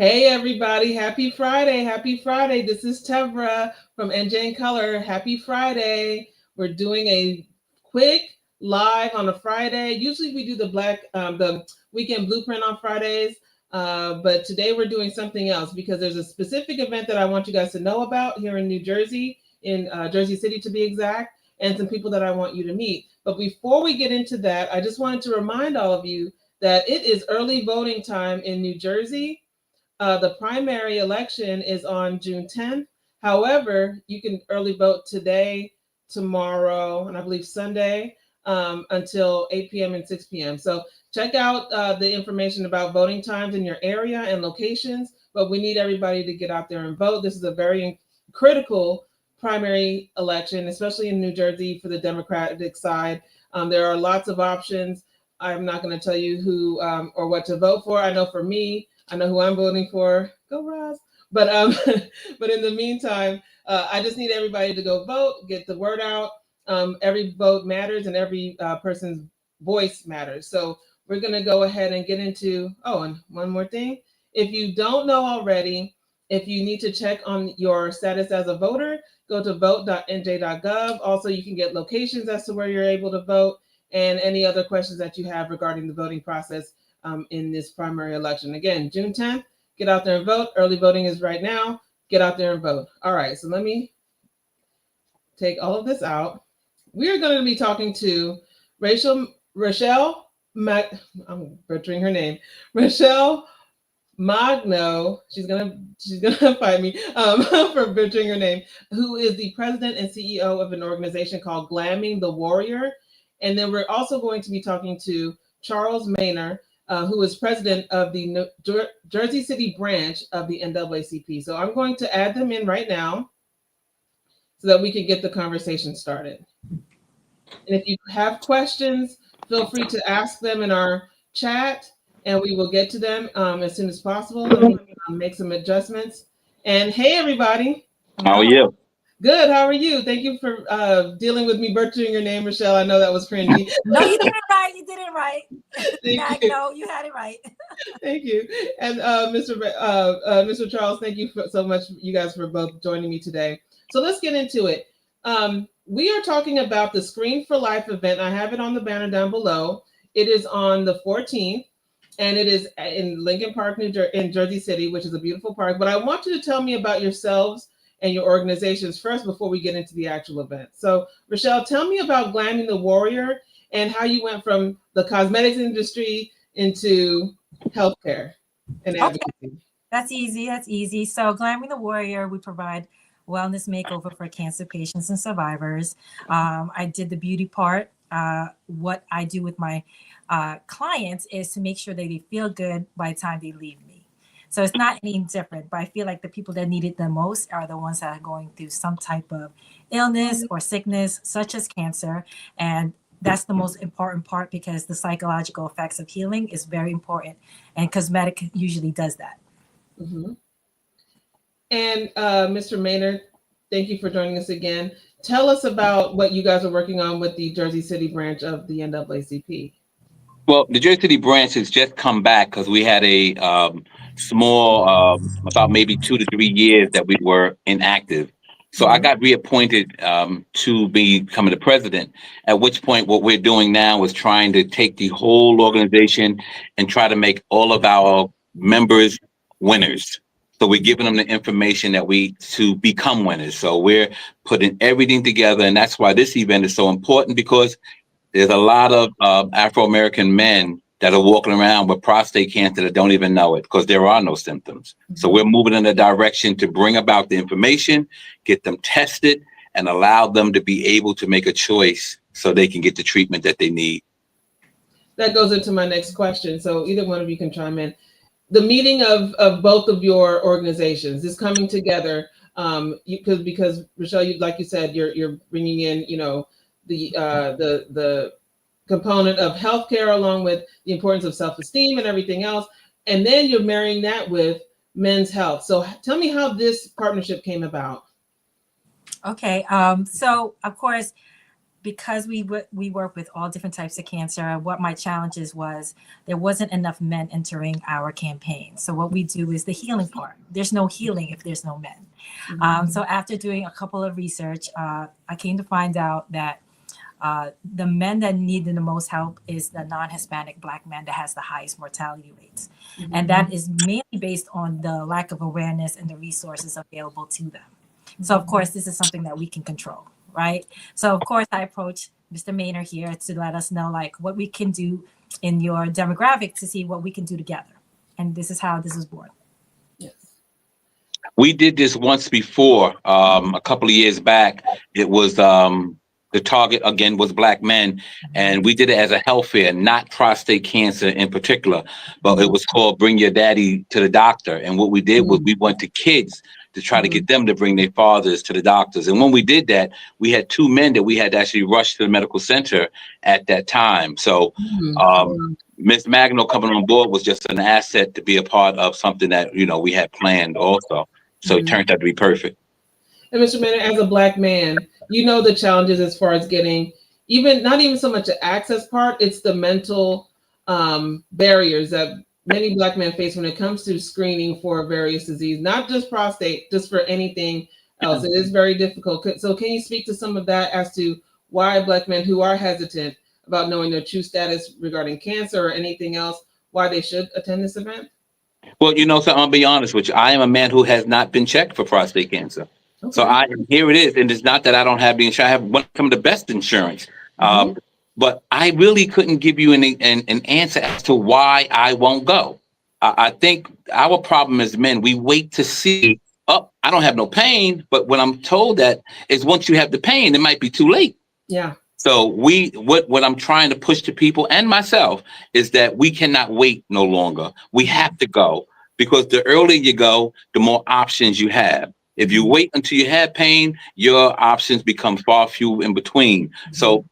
Hey everybody, happy Friday. Happy Friday. This is Tevra from NJ in Color. Happy Friday. We're doing a quick live on a Friday. Usually we do the weekend blueprint on Fridays. But today we're doing something else because there's a specific event that I want you guys to know about here in New Jersey, in Jersey City to be exact, and some people that I want you to meet. But before we get into that, I just wanted to remind all of you that it is early voting time in New Jersey. The primary election is on June 10th. However, you can early vote today, tomorrow, and I believe Sunday until 8 p.m. and 6 p.m. So check out the information about voting times in your area and locations. But we need everybody to get out there and vote. This is a very critical primary election, especially in New Jersey for the Democratic side. There are lots of options. I'm not going to tell you who or what to vote for. I know for me, I know who I'm voting for. Go Roz. But but in the meantime, I just need everybody to go vote, get the word out. Every vote matters, and every person's voice matters. So we're gonna go ahead and get into. Oh, and one more thing. If you don't know already, if you need to check on your status as a voter, go to vote.nj.gov. Also, you can get locations as to where you're able to vote and any other questions that you have regarding the voting process in this primary election. Again, June 10th, get out there and vote. Early voting is right now. Get out there and vote. All right, so let me take all of this out. We are going to be talking to Rochelle, I'm butchering her name, Rochelle Magno. She's gonna fight me for butchering her name. Who is the president and CEO of an organization called Glamming the Warrior, and then we're also going to be talking to Charles Maynor, who is president of the Jersey City branch of the NAACP. So I'm going to add them in right now so that we can get the conversation started. And if you have questions, feel free to ask them in our chat and we will get to them as soon as possible. Let me make some adjustments. And hey, everybody. How are you? Good. How are you? Thank you for dealing with me butchering your name, Rochelle. I know that was cringy. No, you did it right. You did it right. Thank you. No, you had it right. Thank you. And Mr. Charles, thank you so much, you guys, for both joining me today. So let's get into it. We are talking about the Screen for Life event. I have it on the banner down below. It is on the 14th, and it is in Lincoln Park, in Jersey City, which is a beautiful park. But I want you to tell me about yourselves and your organizations first before we get into the actual event. So, Rochelle, tell me about Glamming the Warrior and how you went from the cosmetics industry into healthcare and advocacy. Okay. That's easy. So, Glamming the Warrior, we provide wellness makeover for cancer patients and survivors. I did the beauty part. What I do with my clients is to make sure that they feel good by the time they leave me. So it's not any different, but I feel like the people that need it the most are the ones that are going through some type of illness or sickness, such as cancer. And that's the most important part because the psychological effects of healing is very important. And cosmetic usually does that. Mm-hmm. And Mr. Maynor, thank you for joining us again. Tell us about what you guys are working on with the Jersey City branch of the NAACP. Well, the Jersey City branch has just come back because we had a small, about maybe 2 to 3 years that we were inactive. So I got reappointed to becoming the president, at which point what we're doing now is trying to take the whole organization and try to make all of our members winners. So we're giving them the information to become winners. So we're putting everything together. And that's why this event is so important, because there's a lot of Afro-American men that are walking around with prostate cancer that don't even know it because there are no symptoms. So we're moving in a direction to bring about the information, get them tested, and allow them to be able to make a choice so they can get the treatment that they need. That goes into my next question. So either one of you can chime in. The meeting of both of your organizations is coming together because Rochelle, like you said, you're bringing in, the component of healthcare along with the importance of self-esteem and everything else, and then you're marrying that with men's health. So tell me how this partnership came about. Okay, so of course, because we work with all different types of cancer, what my challenges was there wasn't enough men entering our campaign. So what we do is the healing part. There's no healing if there's no men. So after doing a couple of research, I came to find out that the men that need the most help is the non-Hispanic Black man that has the highest mortality rates. And that is mainly based on the lack of awareness and the resources available to them. So of course, this is something that we can control, right? So of course, I approached Mr. Maynard here to let us know like what we can do in your demographic to see what we can do together. And this is how this was born. Yes. We did this once before, a couple of years back. It was the target again was Black men, and we did it as a health fair, not prostate cancer in particular, but it was called Bring Your Daddy to the Doctor. And what we did was we went to kids to try to get them to bring their fathers to the doctors. And when we did that, we had 2 men that we had to actually rush to the medical center at that time. So Ms. Magno coming on board was just an asset to be a part of something that, you know, we had planned also. So it turned out to be perfect. And Mr. Maynard, as a Black man, you know the challenges as far as getting not even so much the access part, it's the mental barriers that many Black men face when it comes to screening for various diseases, not just prostate, just for anything else. It is very difficult. So can you speak to some of that as to why Black men who are hesitant about knowing their true status regarding cancer or anything else, why they should attend this event? Well, you know, so I'll be honest with you. I am a man who has not been checked for prostate cancer. Okay. So here it is. And it's not that I don't have the insurance. I have one of the best insurance. But I really couldn't give you an answer as to why I won't go. I think our problem as men, we wait to see, I don't have no pain. But when I'm told that is once you have the pain, it might be too late. Yeah. So what I'm trying to push to people and myself is that we cannot wait no longer. We have to go, because the earlier you go, the more options you have. If you wait until you have pain, your options become far few in between. So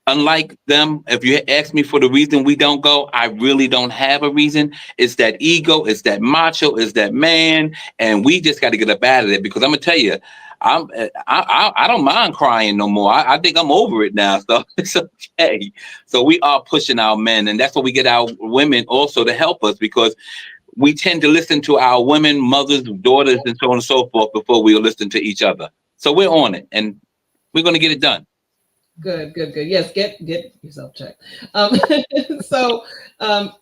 unlike them, if you ask me for the reason we don't go, I really don't have a reason. It's that ego, it's that macho, it's that man, and we just got to get up out of it. Because I'm gonna tell you, I don't mind crying no more. I think I'm over it now, so it's okay. So we are pushing our men, and that's what we get our women also to help us, because we tend to listen to our women, mothers, daughters, and so on and so forth before we listen to each other. So we're on it, and we're going to get it done. Good. Yes, get yourself checked. So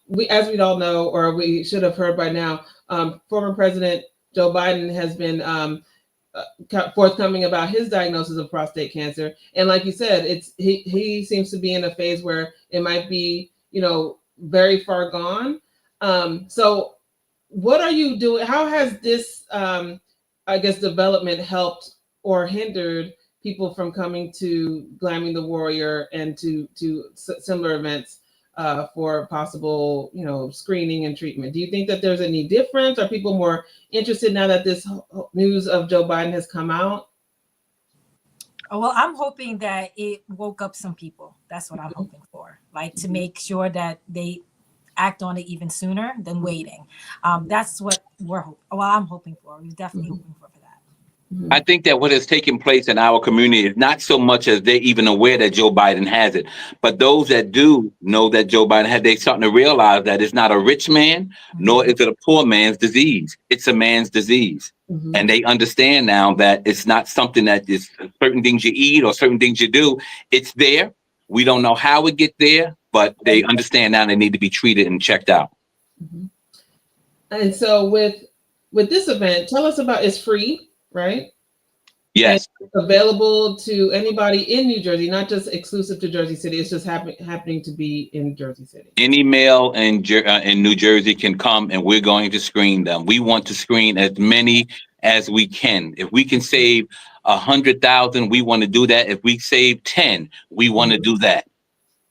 we, as we all know, or we should have heard by now, former President Joe Biden has been forthcoming about his diagnosis of prostate cancer. And like you said, he seems to be in a phase where it might be, very far gone. So what are you doing? How has this, development helped or hindered people from coming to Glamming the Warrior and to similar events for possible, screening and treatment? Do you think that there's any difference? Are people more interested now that this news of Joe Biden has come out? Well, I'm hoping that it woke up some people. That's what I'm hoping for, like to make sure that they act on it even sooner than waiting. That's what I'm hoping for. We're definitely hoping for that. I think that what has taken place in our community is not so much as they're even aware that Joe Biden has it, but those that do know that Joe Biden has, they're starting to realize that it's not a rich man, nor is it a poor man's disease. It's a man's disease. And they understand now that it's not something that is certain things you eat or certain things you do. It's there. We don't know how it get there, but they understand now they need to be treated and checked out. And so with this event, tell us about, it's free, right? Yes. And available to anybody in New Jersey, not just exclusive to Jersey City. It's just happening to be in Jersey City. Any male in New Jersey can come, and we're going to screen them. We want to screen as many as we can. If we can save 100,000, we want to do that. If we save 10, we want to do that.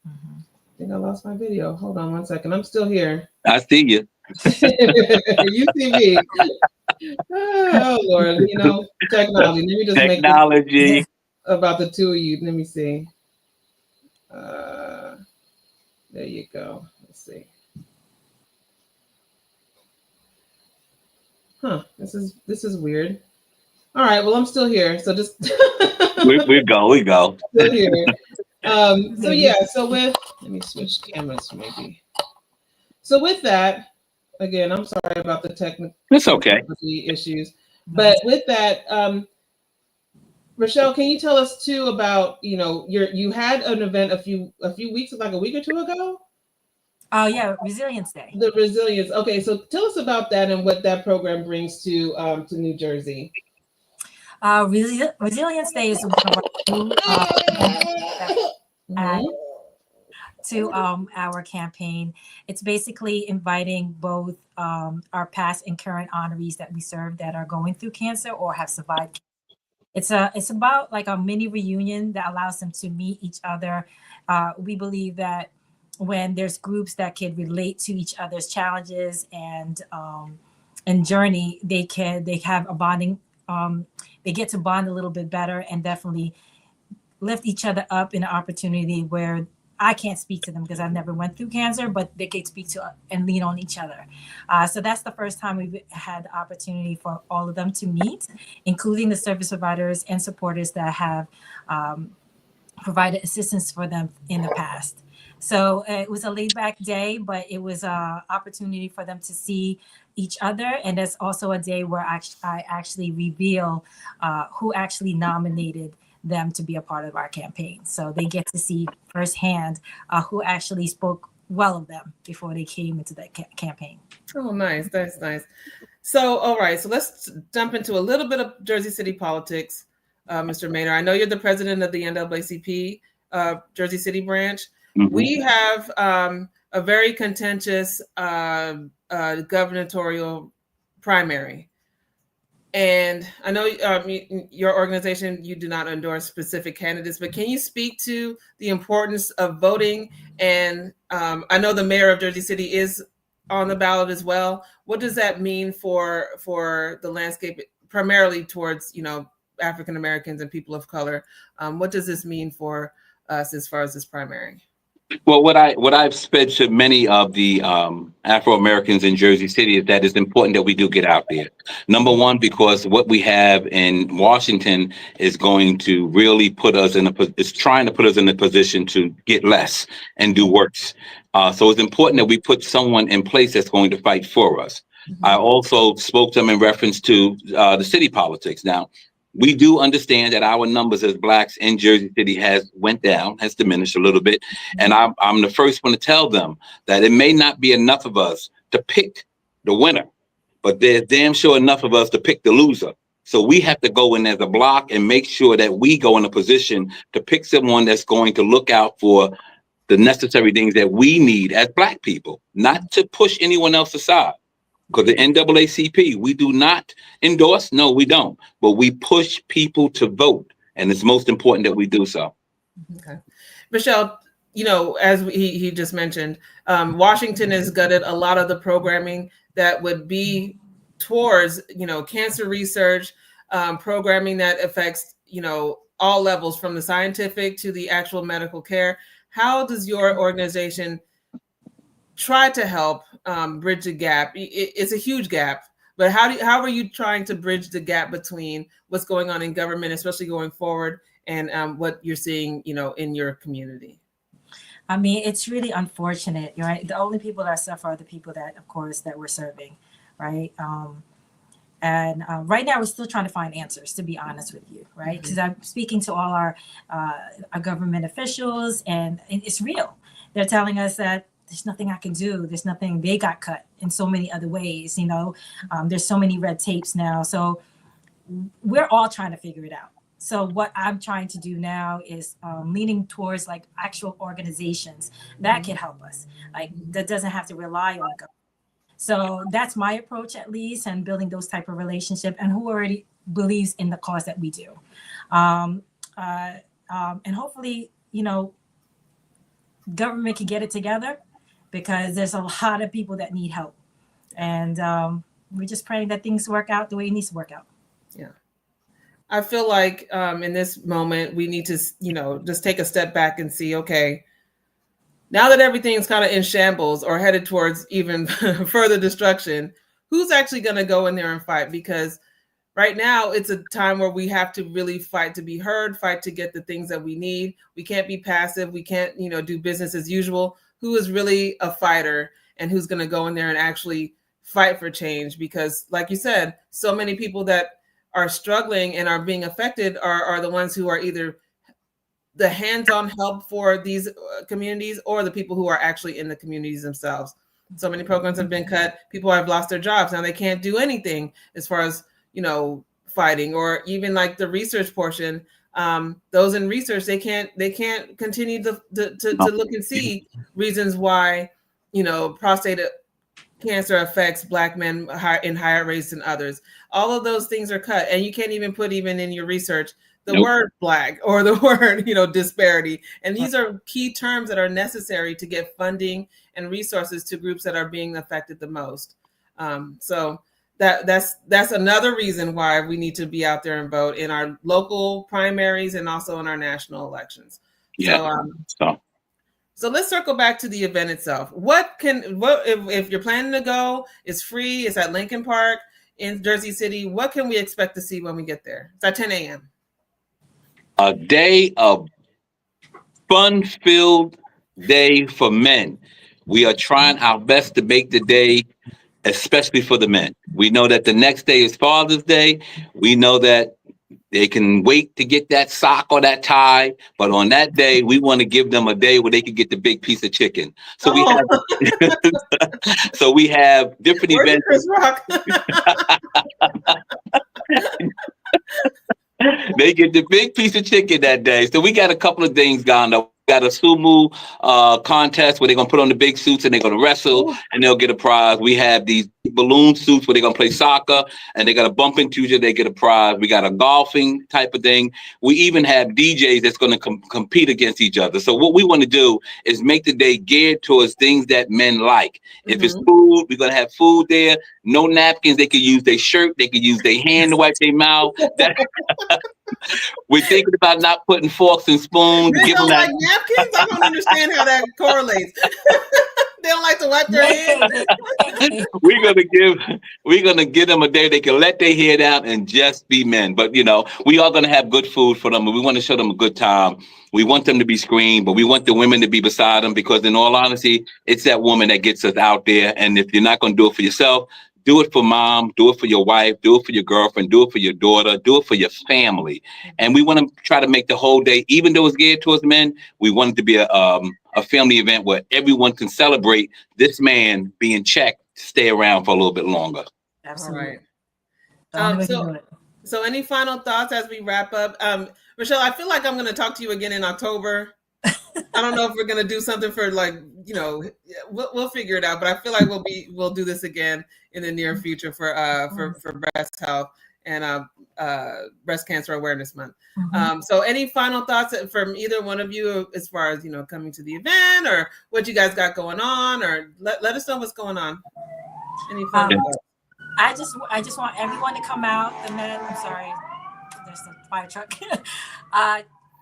I think I lost my video. Hold on one second. I'm still here. I see you. You see me. Oh Lord, technology. Let me just make about the two of you. Let me see. There you go. Let's see. This is weird. All right. Well, I'm still here. So just we go. Still here. So yeah, so with, let me switch cameras maybe. So with that, again, I'm sorry about the technical It's okay. issues, but with that, Rochelle, can you tell us too about, you had an event a few weeks, like a week or two ago? Oh yeah, Resilience Day. The Resilience. Okay, so tell us about that and what that program brings to New Jersey. Resilience Day is one of our new to our campaign. It's basically inviting both our past and current honorees that we serve that are going through cancer or have survived. It's about like a mini reunion that allows them to meet each other. We believe that when there's groups that can relate to each other's challenges and journey, they have a bonding. They get to bond a little bit better and definitely lift each other up in an opportunity where I can't speak to them because I've never went through cancer, but they can speak to and lean on each other. So that's the first time we've had the opportunity for all of them to meet, including the service providers and supporters that have provided assistance for them in the past. So it was a laid back day, but it was an opportunity for them to see each other. And that's also a day where I actually reveal who actually nominated them to be a part of our campaign. So they get to see firsthand who actually spoke well of them before they came into the campaign. Oh, nice. That's nice. So, all right. So let's jump into a little bit of Jersey City politics, Mr. Maynor. I know you're the president of the NAACP Jersey City branch. Mm-hmm. We have a very contentious gubernatorial primary. And I know your organization, you do not endorse specific candidates, but can you speak to the importance of voting? And I know the mayor of Jersey City is on the ballot as well. What does that mean for the landscape, primarily towards, African Americans and people of color? What does this mean for us as far as this primary? Well, what I've said to many of the Afro Americans in Jersey City is that it's important that we do get out there. Number one, because what we have in Washington is going to really put us is trying to put us in a position to get less and do worse. So it's important that we put someone in place that's going to fight for us. Mm-hmm. I also spoke to them in reference to the city politics. Now, we do understand that our numbers as Blacks in Jersey City has diminished a little bit. And I'm the first one to tell them that it may not be enough of us to pick the winner, but there's damn sure enough of us to pick the loser. So we have to go in as a block and make sure that we go in a position to pick someone that's going to look out for the necessary things that we need as Black people, not to push anyone else aside. Because the NAACP, we do not endorse. No, we don't. But we push people to vote. And it's most important that we do so. Okay. Michelle, as he just mentioned, Washington has gutted a lot of the programming that would be towards, cancer research, programming that affects, all levels from the scientific to the actual medical care. How does your organization try to help bridge the gap? It's a huge gap, but how are you trying to bridge the gap between what's going on in government, especially going forward, and what you're seeing, in your community? I mean, it's really unfortunate, right? The only people that suffer are the people that, of course, that we're serving, right? And right now, we're still trying to find answers, to be honest with you, right? Because I'm speaking to all our government officials, and it's real. They're telling us that there's nothing I can do. There's nothing. They got cut in so many other ways, There's so many red tapes now. So we're all trying to figure it out. So what I'm trying to do now is leaning towards like actual organizations that can help us, like that doesn't have to rely on government. So that's my approach, at least, and building those type of relationship and who already believes in the cause that we do. And hopefully, government can get it together, because there's a lot of people that need help. And we're just praying that things work out the way it needs to work out. Yeah. I feel like in this moment, we need to, just take a step back and see, okay, now that everything's kind of in shambles or headed towards even further destruction, who's actually going to go in there and fight? Because right now it's a time where we have to really fight to be heard, fight to get the things that we need. We can't be passive. We can't, do business as usual. Who is really a fighter and who's going to go in there and actually fight for change? Because like you said, so many people that are struggling and are being affected are the ones who are either the hands-on help for these communities or the people who are actually in the communities themselves. So many programs have been cut. People have lost their jobs. Now they can't do anything as far as, fighting, or even like the research portion. Those in research, they can't continue to look and see reasons why, prostate cancer affects Black men in higher rates than others. All of those things are cut, and you can't even put even in your research the word Black or the word, disparity. And these are key terms that are necessary to get funding and resources to groups that are being affected the most. So that's another reason why we need to be out there and vote in our local primaries and also in our national elections. Yeah. So let's circle back to the event itself. If you're planning to go, it's free. It's at Lincoln Park in Jersey City. What can we expect to see when we get there? It's at 10 a.m. A day of fun-filled day for men. We are trying our best to make the day, especially for the men. We know that the next day is Father's Day. We know that they can wait to get that sock or that tie, but on that day, we want to give them a day where they can get the big piece of chicken. So we have different events. Chris Rock? They get the big piece of chicken that day. So we got a couple of things going on. We got a sumo contest where they're going to put on the big suits and they're going to wrestle and they'll get a prize. We have these balloon suits where they're going to play soccer and they got to bump into each other, they get a prize. We got a golfing type of thing. We even have DJs that's going to compete against each other. So what we want to do is make the day geared towards things that men like. If it's food, we're going to have food there. No napkins. They can use their shirt. They can use their hand to wipe their mouth. We're thinking about not putting forks and spoons. They don't like napkins? I don't understand how that correlates. They don't like to wipe their hands. We're gonna give them a day they can let their hair down and just be men. But we are gonna have good food for them, and we want to show them a good time. We want them to be screened, but we want the women to be beside them, because in all honesty, it's that woman that gets us out there. And if you're not gonna do it for yourself, do it for mom, do it for your wife, do it for your girlfriend, do it for your daughter, do it for your family. And we want to try to make the whole day, even though it's geared towards men, we want it to be a family event where everyone can celebrate this man being checked to stay around for a little bit longer. Absolutely. All right. So any final thoughts as we wrap up? Rochelle, I feel like I'm going to talk to you again in October. I don't know if we're going to do something for we'll figure it out, but I feel like we'll do this again in the near future for breast health and breast cancer awareness month. So any final thoughts from either one of you as far as coming to the event, or what you guys got going on, or let us know what's going on? Any final thoughts? I just want everyone to come out. The men, I'm sorry, there's a fire truck.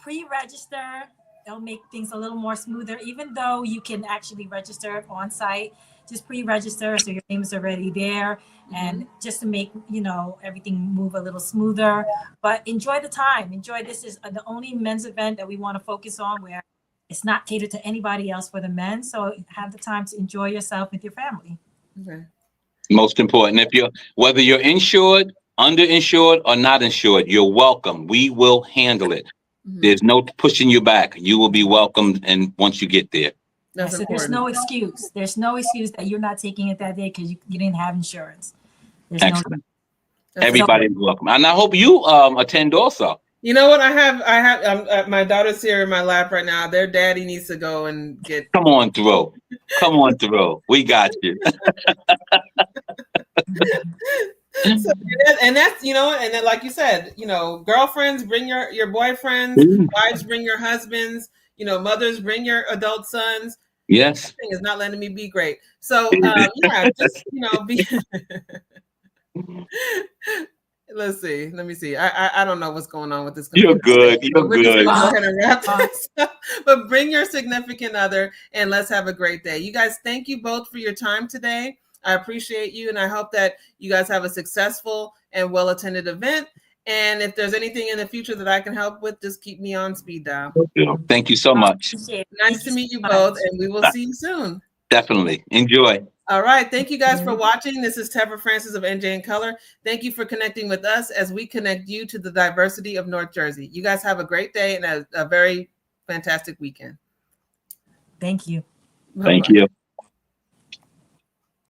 Pre-register. It'll make things a little more smoother, even though you can actually register on site. Just pre-register so your name is already there, and just to make everything move a little smoother. But enjoy the time. Enjoy. This is the only men's event that we want to focus on, where it's not catered to anybody else for the men. So have the time to enjoy yourself with your family. Okay. Most important, whether you're insured, underinsured, or not insured, you're welcome. We will handle it. There's no pushing you back. You will be welcomed, and once you get there. So there's no excuse. There's no excuse that you're not taking it that day because you didn't have insurance. There's excellent. Everybody's welcome, and I hope you attend also. You know what? I have my daughter's here in my lap right now. Their daddy needs to go and get. Come on through. We got you. So, and that's and then like you said, girlfriends, bring your boyfriends, wives, bring your husbands, mothers, bring your adult sons. Yes, this thing is not letting me be great. So just be. Let's see. Let me see. I don't know what's going on with this. You're good. You're good. Go ahead and wrap this up. But bring your significant other and let's have a great day. You guys, thank you both for your time today. I appreciate you, and I hope that you guys have a successful and well-attended event. And if there's anything in the future that I can help with, just keep me on speed dial. Thank you so much. Appreciate it. Nice Thank to so meet you much. both, and we will see you soon. Definitely. Enjoy. All right. Thank you guys for watching. This is Tevra Francis of NJ in Color. Thank you for connecting with us as we connect you to the diversity of North Jersey. You guys have a great day and a very fantastic weekend. Thank you. Thank Bye-bye. you.